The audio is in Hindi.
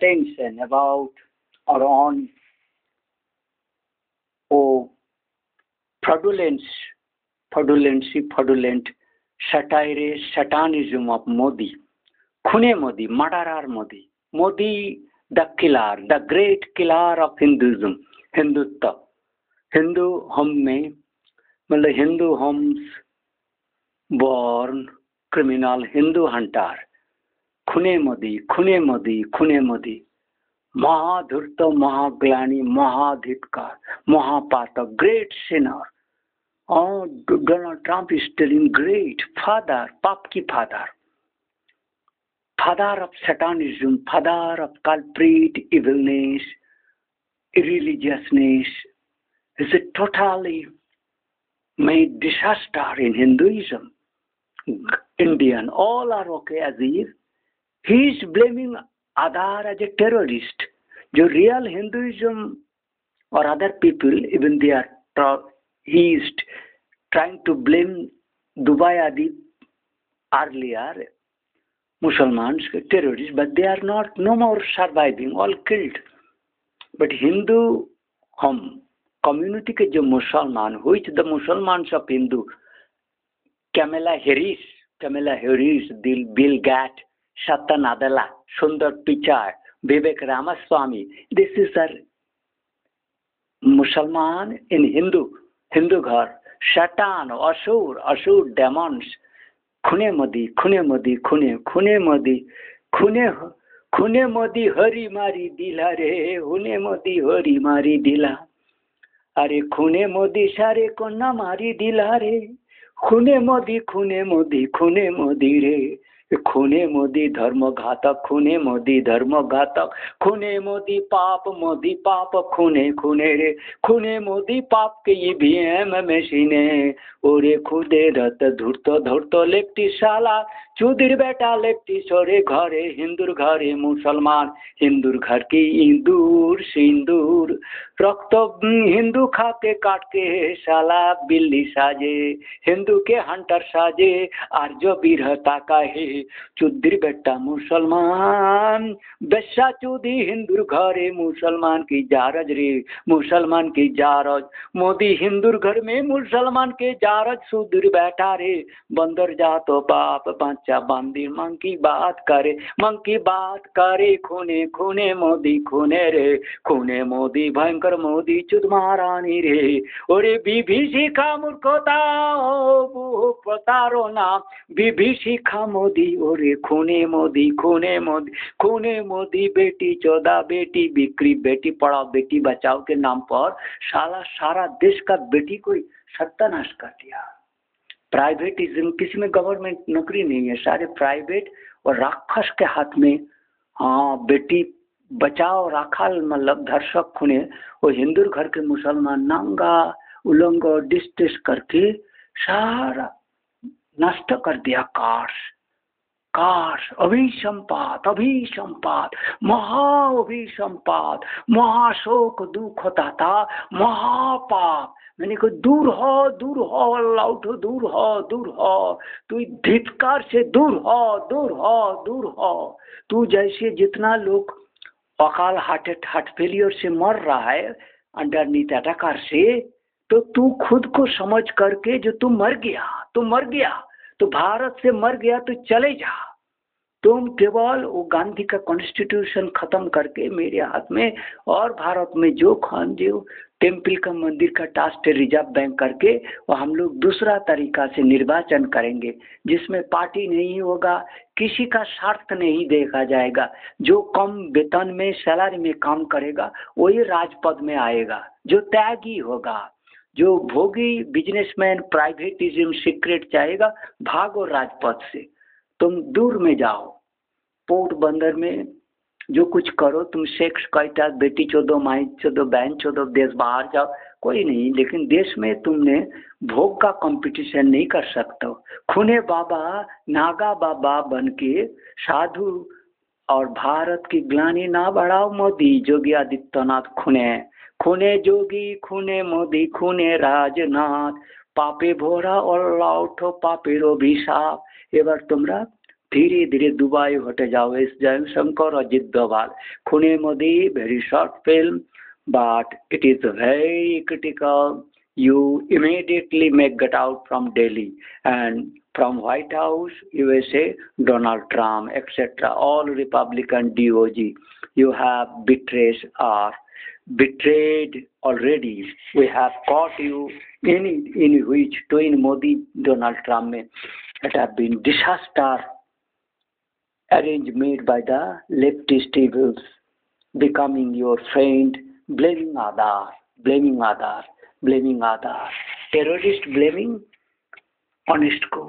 attention about or on fraudulent satire, satanism of Modi. Khune Modi, murderer Modi. Modi, the killer, the great killer of Hinduism, Hindutva. Hindu home में मतलब Hindu homes born criminal Hindu hunter. Khune Modi, Khune Modi, Khune Modi. महाधूर्त महाग्लानी महाधिक्कार महापातक great sinner. Oh, Donald Trump is telling great father, Papki father of satanism, father of culprit, evilness, irreligiousness. Is a totally made disaster in Hinduism. Indian, all are okay as if he is blaming Aadhar as a terrorist. The real Hinduism or other people, even they are, he is trying to blame Dubai Adi earlier, Muslims, terrorists, but they are not, no more surviving, all killed. But Hindu hum community के जो मुसलमान, which the Muslims of Hindu, Kamala Harris, Bill Gates, Satya Nadella, Sundar Pichai, Vivek Ramaswamy, this is the Musliman in Hindu ghar, Satan, Asur, demons, Khune Modi, Hari Mari Dila re, Khune Modi, Hari Mari Dila. अरे खूने मोदी सारे को न मारी दिला रे खूने मोदी रे खूने मोदी धर्म घातक खूने मोदी पाप खूने रे खूने मोदी पाप के ईवीएम मशीने ओरे खुदे रत धुर्त लेफ्टी साला चुदिर बेटा लेफ्टी सोरे घरे हिंदुर घरे मुसलमान हिंदुर घर की इंदूर सिंदूर रक्त हिंदू खा के काट के साला बिल्ली साजे हिंदू के हंटर साजे आर्य बीरता का है चुदिर बेटा मुसलमान बेशा चुदी हिंदुर घरे मुसलमान की जारज रे मुसलमान की जारज मोदी हिंदुर घर में मुसलमान के जारज सुदूर बैठा रे बंदर जा तो बाप बच्चा बंदी मंकी बात करे खूने मोदी खूने रे खूने मोदी भयंकर मोदी चुद महारानी रे ओरे बीबीसी का मूर्खता ओ पतारो ना बीबीसी का मोदी ओरे खूने मोदी बेटी चौदह बेटी बिक्री बेटी पढ़ाओ बेटी बचाओ के नाम पर सारा देश का बेटी को सत्यानाश कर दिया। प्राइवेटिज्म, किसी में गवर्नमेंट नौकरी नहीं है, सारे प्राइवेट और राक्षस के हाथ में। हाँ, बेटी बचाओ राखाल मतलब धर्षक खूने वो हिंदू घर के मुसलमान नंगा उलंग डिस्टेस करके सारा नष्ट कर दिया। काश अभिसंपात महाअभिसंपात महाशोक दुख होता था महापाप मैंने को दूर हो अल्लाह उठो दूर हो तू धिक्कार से दूर हो तू जैसे जितना लोग अकाल हार्ट फेलियर से मर रहा है अंडरनीथ अटैकर से, तो तू खुद को समझ करके जो तू मर गया तो भारत से मर गया तो चले जा। तुम केवल वो गांधी का कॉन्स्टिट्यूशन खत्म करके मेरे हाथ में और भारत में जो टेम्पल का मंदिर का ट्रस्ट रिजर्व बैंक करके और हम लोग दूसरा तरीका से निर्वाचन करेंगे जिसमें पार्टी नहीं होगा, किसी का स्वार्थ नहीं देखा जाएगा। जो कम वेतन में सैलरी में काम करेगा वही राजपद में आएगा, जो त्यागी होगा, जो भोगी बिजनेसमैन प्राइवेटिज्म सीक्रेट चाहेगा भागो राजपथ से, तुम दूर में जाओ। पोर्ट बंदर में जो कुछ करो, तुम सेक्स कैटा बेटी चोदो माई चोदो बहन चोदो देश बाहर जाओ, कोई नहीं, लेकिन देश में तुमने भोग का कंपटीशन नहीं कर सकते। खूने बाबा नागा बाबा बन के साधु और भारत की ग्लानि ना बढ़ाओ मोदी योगी आदित्यनाथ। खूने जोगी खूने मोदी खूने राजनाथ पापे भोरा और लाउठो पापेर अभिशाप। এবার তোমরা धीरे धीरे दुबई होते जाओ. S Jayanshankar or Ajit Doval. Khune Modi, very short film, but it is very critical. You immediately make get out from Delhi, and from White House, USA, Donald Trump, etc. All Republican DOG. You have betrayed already. We have caught you in which twin Modi, Donald Trump that have been disaster arranged made by the leftist evils, becoming your friend, blaming others, terrorist blaming, honest को